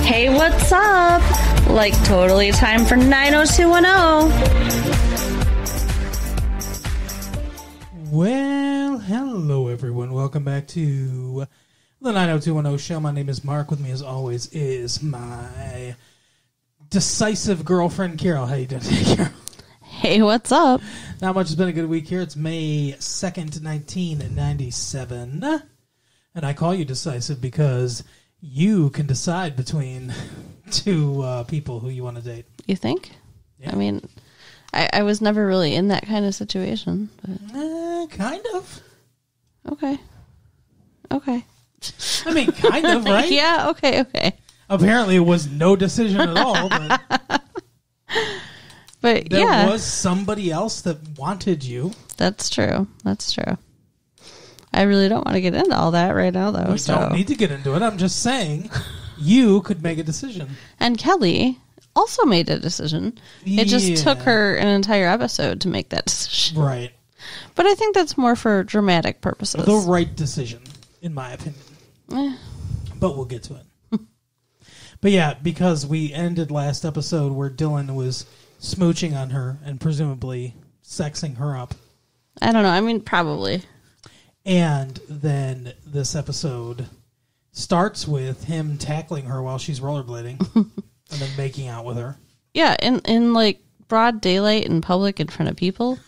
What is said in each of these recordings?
Hey, what's up? Like, totally time for 90210. Well, hello everyone. Welcome back to the 90210 show. My name is Mark. With me as always is my decisive girlfriend, Carol. How you doing today, Carol? Hey, what's up? Not much. Has been a good week here. It's May 2nd, 1997. And I call you decisive because you can decide between two people who you want to date. You think? Yeah. I mean, I was never really in that kind of situation. But... Kind of. Okay. I mean, kind of, right? Yeah, okay. Apparently, it was no decision at all, but there was somebody else that wanted you. That's true. I really don't want to get into all that right now, though. We don't need to get into it. I'm just saying you could make a decision. And Kelly also made a decision. It just took her an entire episode to make that decision. Right. But I think that's more for dramatic purposes. The right decision, in my opinion. But we'll get to it. But yeah, because we ended last episode where Dylan was smooching on her and presumably sexing her up. I don't know. I mean, probably. And then this episode starts with him tackling her while she's rollerblading and then making out with her. Yeah, in like broad daylight in public in front of people.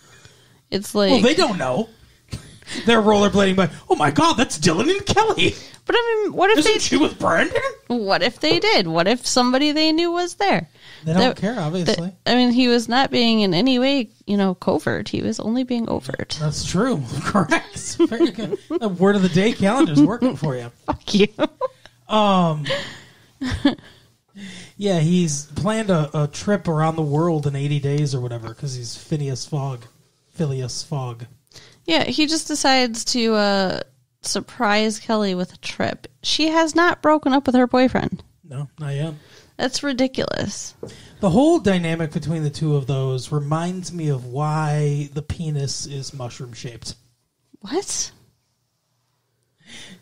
It's like... Well, they don't know. They're rollerblading by, oh my God, that's Dylan and Kelly. But I mean, what if Isn't she with Brandon? What if they did? What if somebody they knew was there? They don't care, obviously. I mean, he was not being in any way, covert. He was only being overt. That's true. Correct. Very good. The word of the day calendar's working for you. Fuck you. Yeah, he's planned a trip around the world in 80 days or whatever because he's Phineas Fogg. Yeah, he just decides to surprise Kelly with a trip. She has not broken up with her boyfriend. No, not yet. That's ridiculous. The whole dynamic between the two of those reminds me of why the penis is mushroom-shaped. What?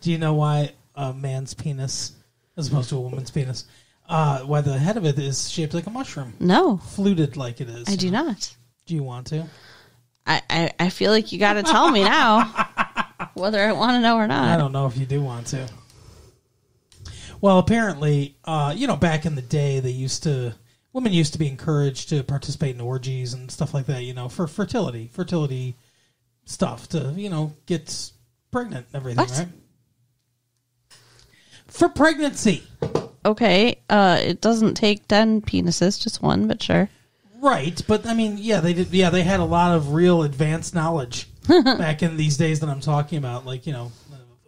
Do you know why a man's penis, as opposed to a woman's penis, why the head of it is shaped like a mushroom? No. Fluted like it is. I do not. Do you want to? I feel like you got to tell me now whether I want to know or not. I don't know if you do want to. Well, apparently, back in the day, women used to be encouraged to participate in orgies and stuff like that, for fertility stuff to, get pregnant and everything, what? Right? For pregnancy. Okay, it doesn't take 10 penises, just one, but sure. Right, but I mean, yeah, they did. Yeah, they had a lot of real advanced knowledge back in these days that I'm talking about, like I don't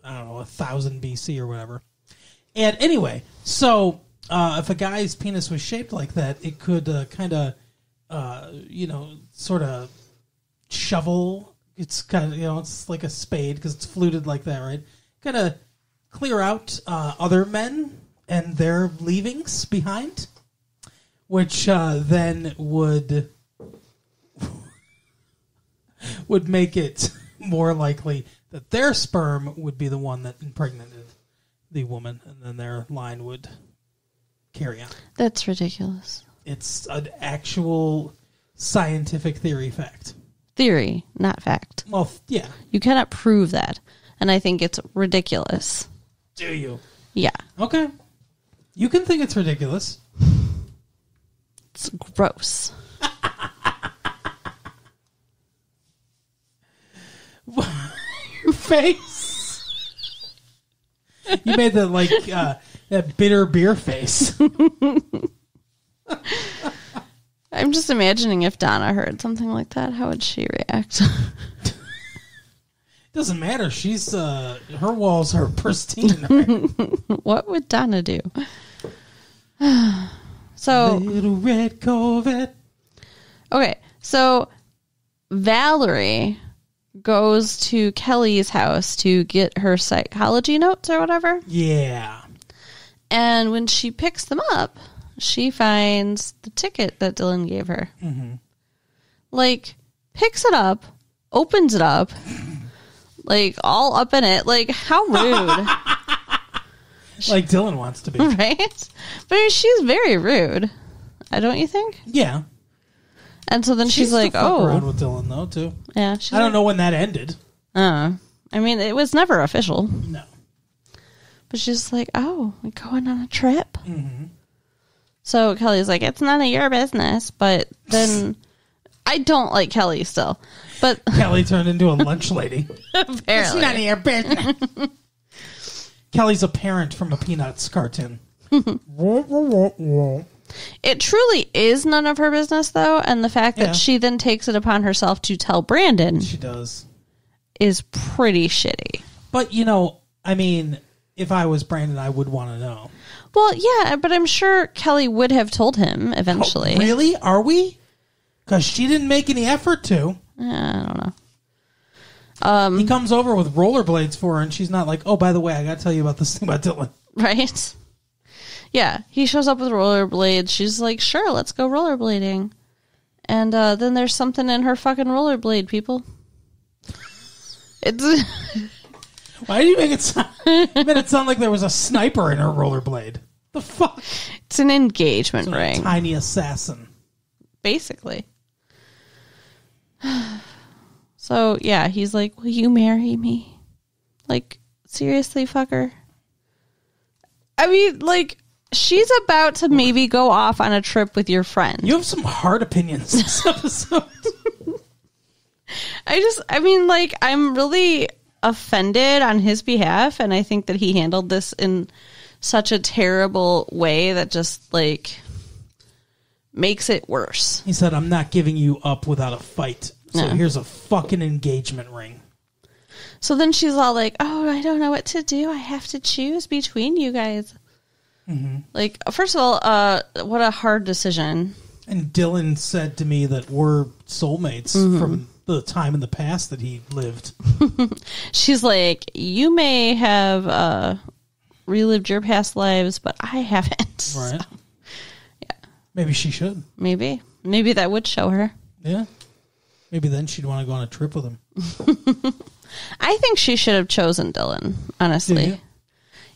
know, 1000 BC or whatever. And anyway, so if a guy's penis was shaped like that, it could kind of, sort of shovel. It's kind of, it's like a spade because it's fluted like that, right? Kind of clear out other men and their leavings behind. Which then would make it more likely that their sperm would be the one that impregnated the woman, and then their line would carry on. That's ridiculous. It's an actual scientific fact. Theory, not fact. Well, yeah. You cannot prove that, and I think it's ridiculous. Do you? Yeah. Okay. You can think it's ridiculous. It's gross. Your face. You made that that bitter beer face. I'm just imagining if Donna heard something like that, how would she react? Doesn't matter. She's her walls are pristine. Right? What would Donna do? So, little red Corvette. Okay, so Valerie goes to Kelly's house to get her psychology notes or whatever. Yeah. And when she picks them up, she finds the ticket that Dylan gave her. Mm-hmm. Picks it up, opens it up, all up in it. How rude. like Dylan wants to be. Right? But I mean, she's very rude. Don't you think? Yeah. And so then she's to like, fuck oh. around with Dylan, though, too. Yeah. I don't know when that ended. I mean, it was never official. No. But she's like, oh, we're going on a trip? Mm-hmm. So Kelly's like, it's none of your business. But then I don't like Kelly still. But Kelly turned into a lunch lady. Apparently. It's none of your business. Kelly's a parent from a Peanuts cartoon. It truly is none of her business, though. And the fact that she then takes it upon herself to tell Brandon. She does. Is pretty shitty. But, I mean, if I was Brandon, I would want to know. Well, yeah, but I'm sure Kelly would have told him eventually. Oh, really? Are we? Because she didn't make any effort to. I don't know. He comes over with rollerblades for her, and she's not like, oh, by the way, I got to tell you about this thing about Dylan. Right? Yeah, he shows up with rollerblades. She's like, sure, let's go rollerblading. And then there's something in her fucking rollerblade, people. It's... Why did you make it sound... You made it sound like there was a sniper in her rollerblade. The fuck? It's an engagement ring. A tiny assassin. Basically. So, yeah, he's like, will you marry me? Like, seriously, fucker? I mean, like, she's about to maybe go off on a trip with your friend. You have some hard opinions this episode. I'm really offended on his behalf, and I think that he handled this in such a terrible way that just, like, makes it worse. He said, I'm not giving you up without a fight. So here's a fucking engagement ring. So then she's all like, oh, I don't know what to do. I have to choose between you guys. Mm-hmm. Like, first of all, what a hard decision. And Dylan said to me that we're soulmates from the time in the past that he lived. She's like, you may have relived your past lives, but I haven't. Right. So, yeah. Maybe she should. Maybe that would show her. Yeah. Maybe then she'd want to go on a trip with him. I think she should have chosen Dylan, honestly.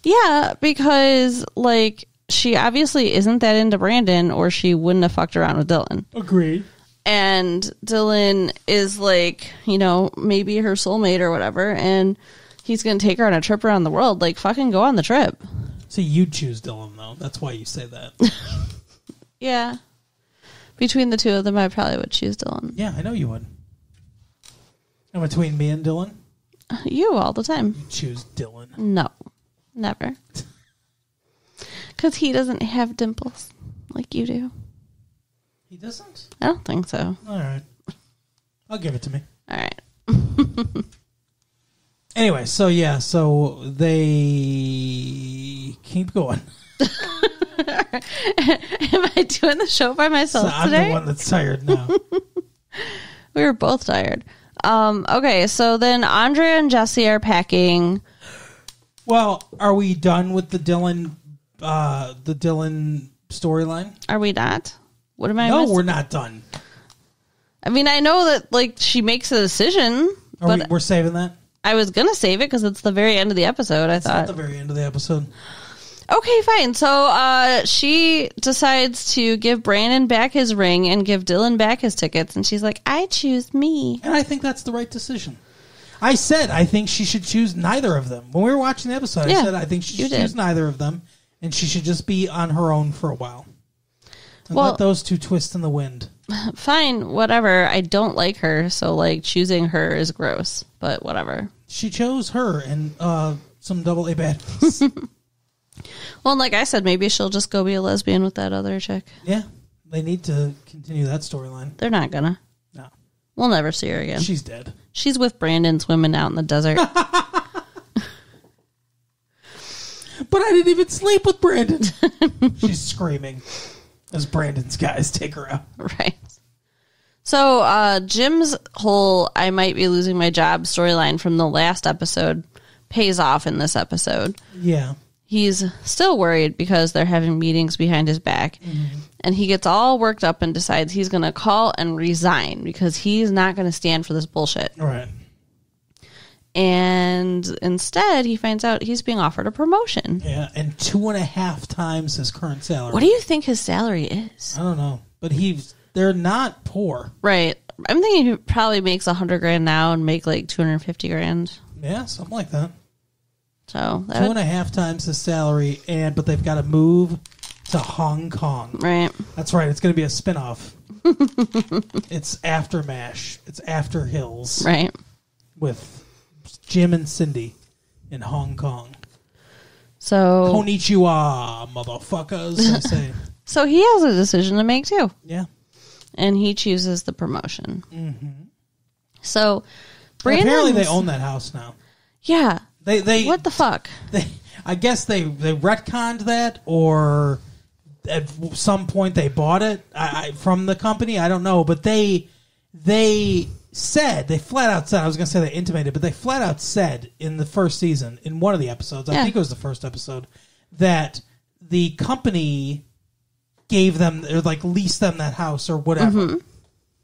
Yeah, because, like, she obviously isn't that into Brandon, or she wouldn't have fucked around with Dylan. Agreed. And Dylan is, like, maybe her soulmate or whatever, and he's going to take her on a trip around the world. Like, fucking go on the trip. So you'd choose Dylan, though. That's why you say that. Yeah. Between the two of them, I probably would choose Dylan. Yeah, I know you would. And between me and Dylan? You all the time. You choose Dylan. No. Never. Because he doesn't have dimples like you do. He doesn't? I don't think so. All right. I'll give it to me. All right. Anyway, so they keep going. Am I doing the show by myself today? I'm the one that's tired now. We were both tired. Okay, so then Andrea and Jesse are packing. Well, are we done with the Dylan storyline? Are we not? What am I No, missing? we're not done. I mean, I know that, like, she makes a decision, but we're saving that? I was going to save it because it's the very end of the episode, I thought. It's not the very end of the episode. Okay, fine. So she decides to give Brandon back his ring and give Dylan back his tickets. And she's like, I choose me. And I think that's the right decision. I said I think she should choose neither of them. When we were watching the episode, I said I think she should choose neither of them. And she should just be on her own for a while. And let those two twist in the wind. Fine, whatever. I don't like her. So, like, choosing her is gross. But whatever. She chose her and some double A baddies. Well, and like I said, maybe she'll just go be a lesbian with that other chick. Yeah, they need to continue that storyline. They're not gonna. No. We'll never see her again. She's dead. She's with Brandon's women out in the desert. But I didn't even sleep with Brandon. She's screaming as Brandon's guys take her out. Right. So Jim's whole I might be losing my job storyline from the last episode pays off in this episode. Yeah. He's still worried because they're having meetings behind his back. Mm-hmm. And he gets all worked up and decides he's going to call and resign because he's not going to stand for this bullshit. Right. And instead, he finds out he's being offered a promotion. Yeah, and 2.5 times his current salary. What do you think his salary is? I don't know, but they're not poor. Right. I'm thinking he probably makes $100,000 now and make like $250,000. Yeah, something like that. So 2.5 times his salary, but they've got to move to Hong Kong. Right. That's right. It's going to be a spinoff. It's after MASH. It's after Hills. Right. With Jim and Cindy in Hong Kong. So Konnichiwa, motherfuckers. I say. So he has a decision to make too. Yeah. And he chooses the promotion. Mm-hmm. So Brandon, apparently they own that house now. Yeah. They what the fuck? I guess they retconned that, or at some point they bought it from the company. I don't know, but they flat out said, I was going to say they intimated, but they flat out said in the first season, in one of the episodes, I think it was the first episode, that the company gave them, or like leased them that house or whatever. Mm-hmm.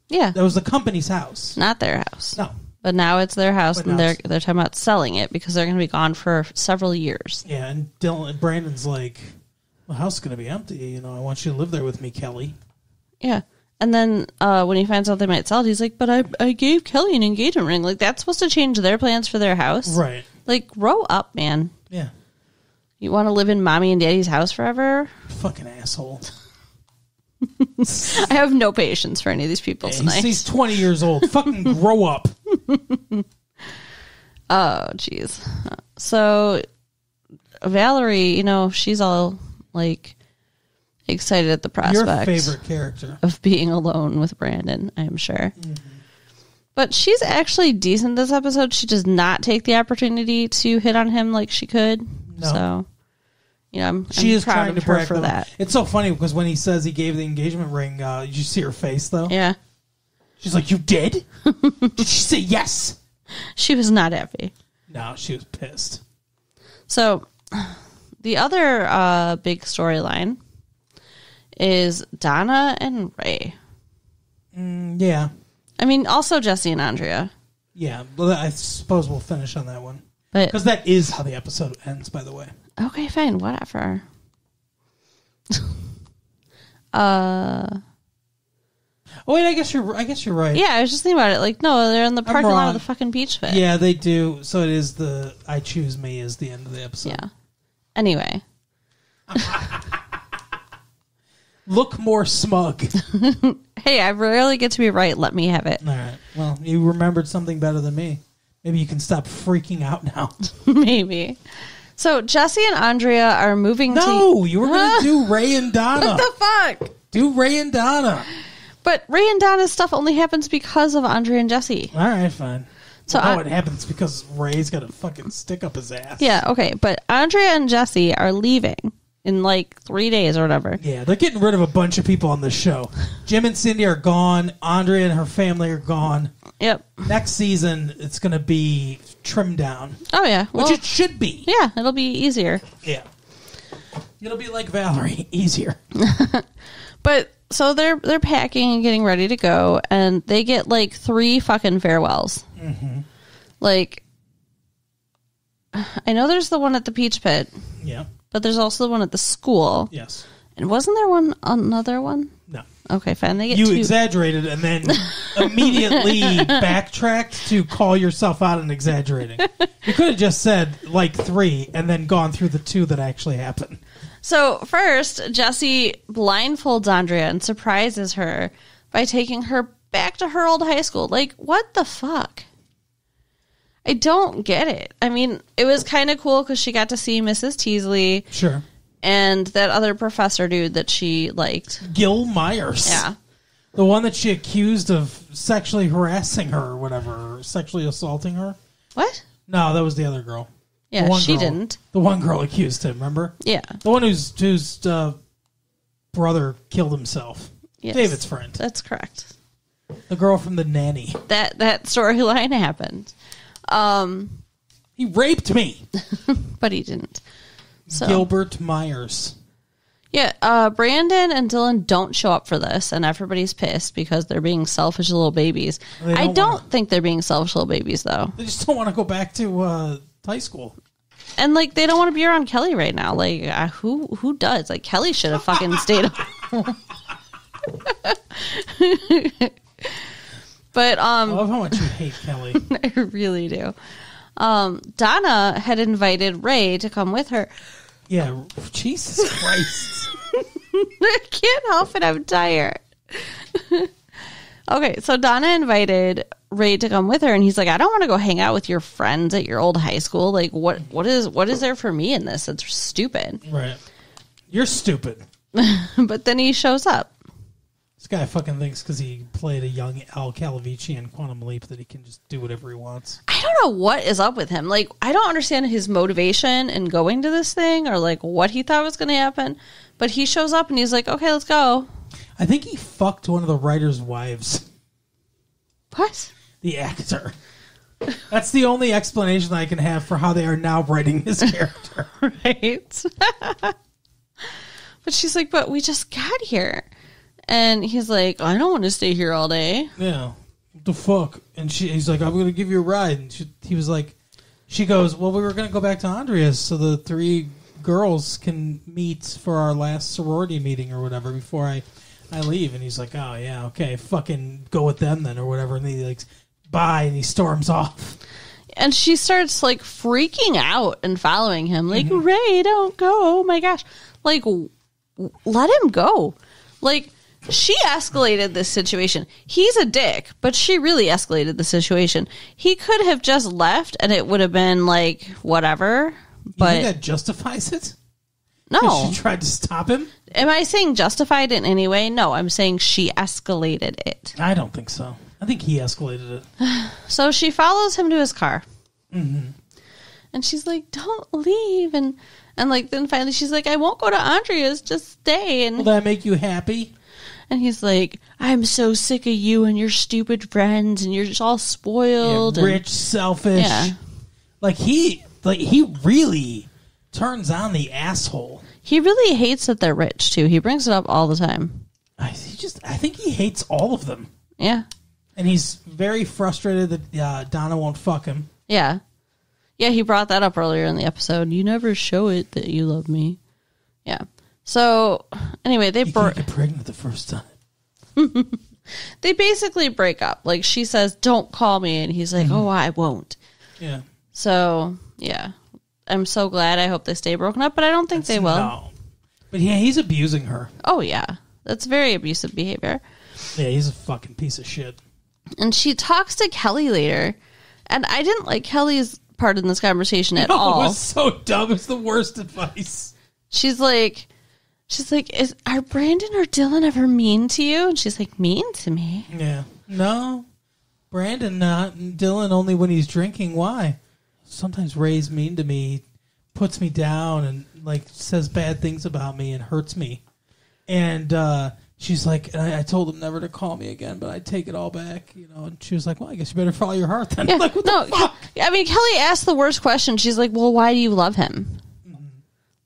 Yeah. That was the company's house. Not their house. No. But now it's their house, and they're talking about selling it because they're going to be gone for several years. Yeah, and Brandon's like, the house is going to be empty. I want you to live there with me, Kelly. Yeah. And then when he finds out they might sell it, he's like, but I gave Kelly an engagement ring. Like, that's supposed to change their plans for their house. Right. Like, grow up, man. Yeah. You want to live in mommy and daddy's house forever? Fucking asshole. I have no patience for any of these people tonight. He's 20 years old. Fucking grow up. Oh, jeez. So Valerie, she's all like excited at the prospect. Your favorite character. Of being alone with Brandon, I'm sure. Mm-hmm. But she's actually decent this episode. She does not take the opportunity to hit on him like she could. No. So, I'm proud of her for that. It's so funny because when he says he gave the engagement ring, did you see her face, though? Yeah. She's like, you did? Did she say yes? She was not happy. No, she was pissed. So, the other big storyline is Donna and Ray. Yeah. I mean, also Jesse and Andrea. Yeah, well, I suppose we'll finish on that one. Because that is how the episode ends, by the way. Okay, fine, whatever. Oh wait, I guess you're right. Yeah, I was just thinking about it. Like, no, they're in the parking lot of the fucking beach fit. Yeah, they do. So it is the I choose me is the end of the episode. Yeah. Anyway. Look more smug. Hey, I rarely get to be right. Let me have it. All right. Well, you remembered something better than me. Maybe you can stop freaking out now. Maybe. So Jesse and Andrea are moving No, you were going to do Ray and Donna. What the fuck? Do Ray and Donna. But Ray and Donna's stuff only happens because of Andrea and Jesse. All right, fine. So it happens because Ray's got a fucking stick up his ass. Yeah, okay. But Andrea and Jesse are leaving in like 3 days or whatever. Yeah, they're getting rid of a bunch of people on this show. Jim and Cindy are gone. Andrea and her family are gone. Yep. Next season, it's going to be trimmed down. Oh, yeah. Which it should be. Yeah, it'll be easier. Yeah. It'll be like Valerie. Easier. But, so they're packing and getting ready to go, and they get like 3 fucking farewells. Mm-hmm. Like, I know there's the one at the Peach Pit. Yeah. But there's also the one at the school. Yes. And wasn't there another one? No. Okay, fine. They get you 2. Exaggerated and then immediately backtracked to call yourself out on exaggerating. You could have just said like 3 and then gone through the 2 that actually happened. So first, Jesse blindfolds Andrea and surprises her by taking her back to her old high school. Like, what the fuck? I don't get it. I mean, it was kind of cool because she got to see Mrs. Teasley. Sure. And that other professor dude that she liked. Gil Myers. Yeah. The one that she accused of sexually harassing her or whatever, or sexually assaulting her. What? No, that was the other girl. Yeah, she didn't. The one girl accused him, remember? Yeah. The one whose brother killed himself. Yes. David's friend. That's correct. The girl from The Nanny. That storyline happened. He raped me. But he didn't. So. Gilbert Myers. Yeah, Brandon and Dylan don't show up for this, and everybody's pissed because they're being selfish little babies. I don't think they're being selfish little babies, though. They just don't want to go back to high school. And, like, they don't want to be around Kelly right now. Like, who does? Like, Kelly should have fucking stayed home. But, I love how much you hate Kelly. I really do. Donna had invited Ray to come with her. Yeah, Jesus Christ. I can't help it. I'm tired. Okay, so Donna invited Ray to come with her, and he's like, I don't want to go hang out with your friends at your old high school. Like, what is there for me in this? It's stupid. Right. You're stupid. But then he shows up. This guy fucking thinks because he played a young Al Calavici in Quantum Leap that he can just do whatever he wants. I don't know what is up with him. Like, I don't understand his motivation in going to this thing or, like, what he thought was going to happen. But he shows up and he's like, okay, let's go. I think he fucked one of the writer's wives. What? The actor. That's the only explanation I can have for how they are now writing his character. Right. But she's like, but we just got here. And he's like, I don't want to stay here all day. Yeah. What the fuck? And he's like, I'm going to give you a ride. And he was like, she goes, well, we were going to go back to Andrea's so the three girls can meet for our last sorority meeting or whatever before I leave. And he's like, oh, yeah, okay, fucking go with them then or whatever. And he like, bye, and he storms off. And she starts, like, freaking out and following him. Like, Ray, don't go. Oh, my gosh. Like, let him go. Like, she escalated this situation. He's a dick, but she really escalated the situation. He could have just left, and it would have been, like, whatever. But you think that justifies it? No. She tried to stop him? Am I saying justified in any way? No, I'm saying she escalated it. I don't think so. I think he escalated it. So she follows him to his car. Mm-hmm. And she's like, don't leave. And like, then finally she's like, I won't go to Andrea's, just stay. And will that make you happy? And he's like, I'm so sick of you and your stupid friends, and you're just all spoiled. Yeah, rich, selfish. Yeah. Like he really turns on the asshole. He really hates that they're rich too. He brings it up all the time. I think he hates all of them. Yeah. And he's very frustrated that Donna won't fuck him. Yeah. Yeah, he brought that up earlier in the episode. You never show it that you love me. Yeah. So, anyway, you can't get pregnant the first time. They basically break up. Like, she says, don't call me. And he's like, oh, I won't. Yeah. So, yeah. I'm so glad. I hope they stay broken up, but I don't think they will. No. But yeah, he's abusing her. Oh, yeah. That's very abusive behavior. Yeah, he's a fucking piece of shit. And she talks to Kelly later. And I didn't like Kelly's part in this conversation at all. It was so dumb. It's the worst advice. She's like, are Brandon or Dylan ever mean to you? And she's like, mean to me? Yeah. No. Brandon not. And Dylan only when he's drinking. Why? Sometimes Ray's mean to me, puts me down, and like says bad things about me and hurts me. And she's like, I told him never to call me again, but I take it all back, you know. And she was like, well, I guess you better follow your heart then. Yeah. Like, what the fuck? I mean, Kelly asked the worst question. She's like, well, why do you love him? Mm-hmm.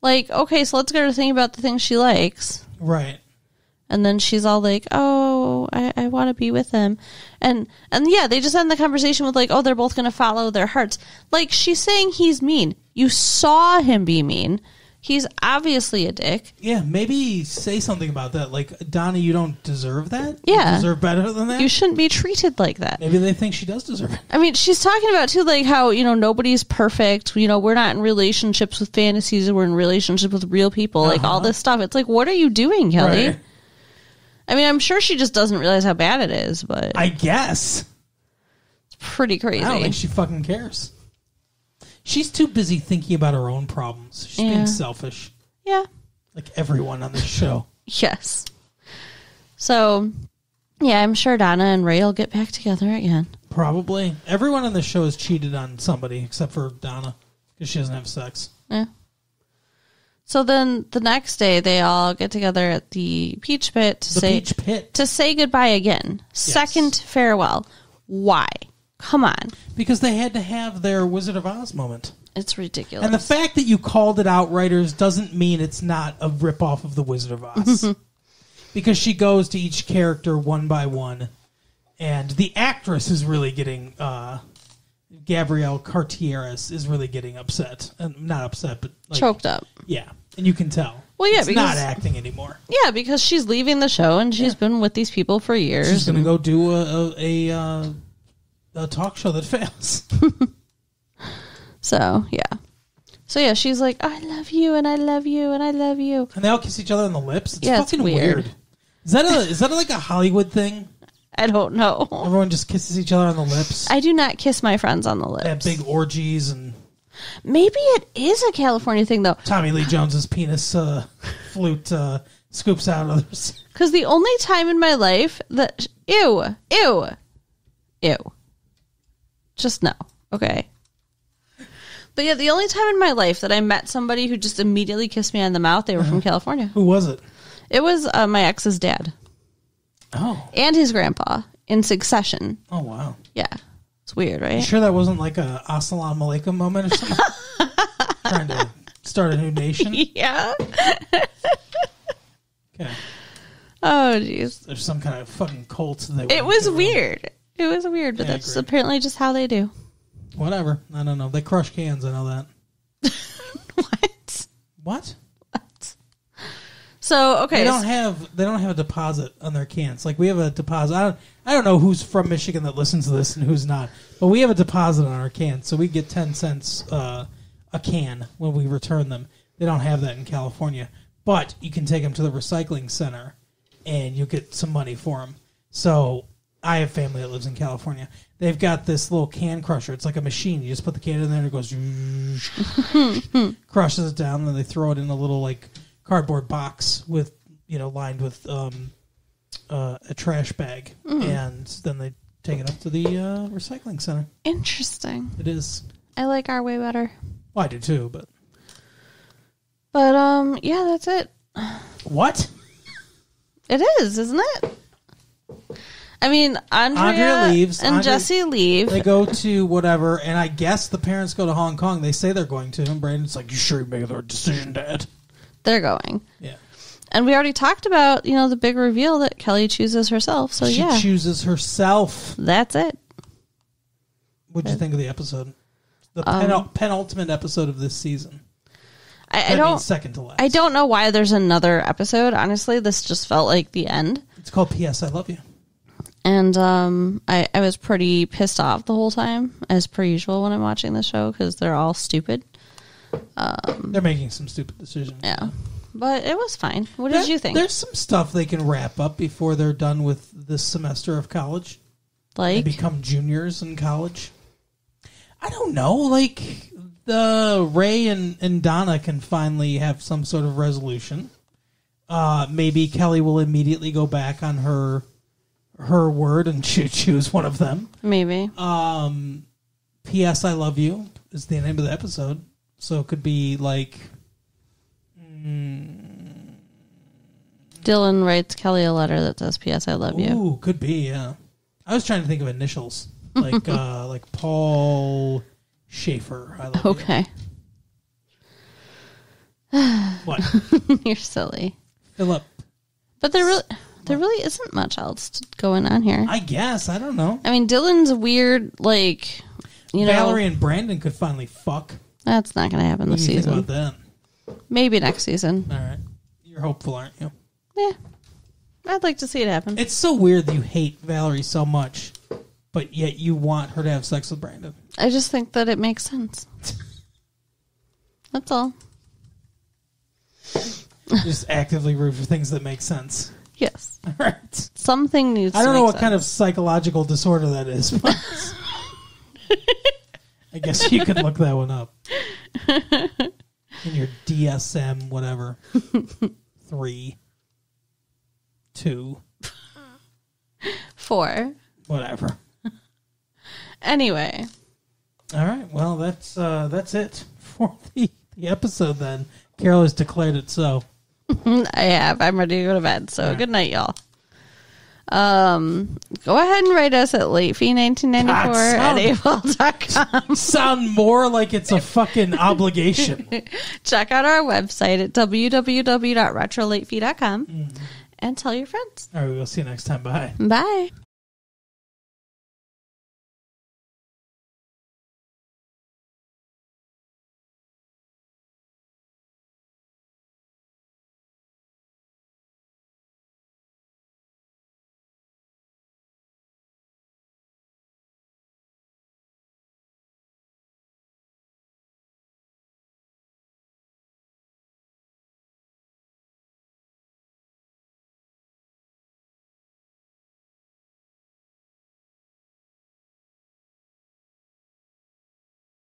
Like, okay, so let's get her to think about the things she likes. Right. And then she's all like, oh, I want to be with him. And yeah, they just end the conversation with like, oh, they're both going to follow their hearts. Like, she's saying he's mean. You saw him be mean. He's obviously a dick. Yeah, maybe say something about that. Like, Donna, you don't deserve that? Yeah. You deserve better than that? You shouldn't be treated like that. Maybe they think she does deserve it. I mean, she's talking about, too, like how, you know, nobody's perfect. You know, we're not in relationships with fantasies. We're in relationships with real people. Like, all this stuff. It's like, what are you doing, Kelly? Right. I mean, I'm sure she just doesn't realize how bad it is, but... I guess. It's pretty crazy. I don't think she fucking cares. She's too busy thinking about her own problems. She's being selfish. Yeah. Like everyone on this show. Yes. So, yeah, I'm sure Donna and Ray will get back together again. Probably. Everyone on the show has cheated on somebody except for Donna because she doesn't have sex. Yeah. So then the next day they all get together at the Peach Pit to say goodbye again. Yes. Second farewell. Why? Come on. Because they had to have their Wizard of Oz moment. It's ridiculous. And the fact that you called it Outriders doesn't mean it's not a ripoff of The Wizard of Oz. Because she goes to each character one by one. And the actress is really getting... Gabrielle Cartieres is really getting upset. Not upset, but... like, choked up. Yeah. And you can tell. Well, yeah, it's because... not acting anymore. Yeah, because she's leaving the show, and she's been with these people for years. She's going to go do a talk show that fails. So, yeah, she's like, I love you, and I love you, and I love you. And they all kiss each other on the lips? It's fucking it's weird. Is that like a Hollywood thing? I don't know. Everyone just kisses each other on the lips? I do not kiss my friends on the lips. They have big orgies and... Maybe it is a California thing, though. Tommy Lee Jones's penis flute scoops out others. Because the only time in my life that... Ew. Just no. Okay. But yeah, the only time in my life that I met somebody who just immediately kissed me on the mouth, they were from California. Who was it? It was my ex's dad. Oh. And his grandpa in succession. Oh, wow. Yeah. It's weird, right? You sure that wasn't like a Assalamu alaikum moment or something? Trying to start a new nation? Yeah. Okay. Oh, jeez. There's some kind of fucking cult. It was weird. It was weird, but that's apparently just how they do. Whatever. I don't know. They crush cans. I know that. What? What? So, okay. They don't have a deposit on their cans. Like, we have a deposit. I don't know who's from Michigan that listens to this and who's not, but we have a deposit on our cans, so we get 10 cents a can when we return them. They don't have that in California, but you can take them to the recycling center and you get some money for them. So I have family that lives in California. They've got this little can crusher. It's like a machine. You just put the can in there and it goes crushes it down, and then they throw it in a little like cardboard box with, lined with a trash bag, and then they take it up to the recycling center. Interesting. It is. I like our way better. Well, I do too, but yeah, that's it. What? It is, isn't it? I mean, Andrea leaves and Jesse leave. They go to whatever, and I guess the parents go to Hong Kong. They say they're going to, and Brandon's like, "You sure you made the decision, Dad?" They're going. Yeah. And we already talked about, the big reveal that Kelly chooses herself. So, she chooses herself. That's it. What'd you think of the episode? The penultimate episode of this season. I don't... second to last. I don't know why there's another episode. Honestly, this just felt like the end. It's called P.S. I Love You. And I was pretty pissed off the whole time, as per usual when I'm watching the show, because they're all stupid. They're making some stupid decisions. Yeah. But it was fine. What did you think? There's some stuff they can wrap up before they're done with this semester of college. Like? They become juniors in college. I don't know. Like, the Ray and Donna can finally have some sort of resolution. Maybe Kelly will immediately go back on her word and choose one of them. Maybe. P.S. I Love You is the name of the episode. So it could be like... Dylan writes Kelly a letter that says, P.S. I love you. Ooh, could be, yeah. I was trying to think of initials. Like like Paul Schaefer. I love you. Okay. What? You're silly. Philip. But there really isn't much else going on here. I guess. I don't know. I mean, Dylan's weird, like, Valerie and Brandon could finally fuck. That's not going to happen this season. What do you think about that? Maybe next season. All right. You're hopeful, aren't you? Yeah. I'd like to see it happen. It's so weird that you hate Valerie so much, but yet you want her to have sex with Brandon. I just think that it makes sense. That's all. Just actively root for things that make sense. Yes. All right. Something needs to I don't know what sense. kind of psychological disorder that is, but I guess you could look that one up. In your DSM, whatever. 3, 2, 4. Whatever. Anyway. All right. Well, that's it for the episode then. Carol has declared it so. I have. I'm ready to go to bed. So right. Good night, y'all. Go ahead and write us at latefee1994 at AOL.com. Sound more like it's a fucking obligation. Check out our website at www.retrolatefee.com and tell your friends. All right, we'll see you next time. Bye. Bye.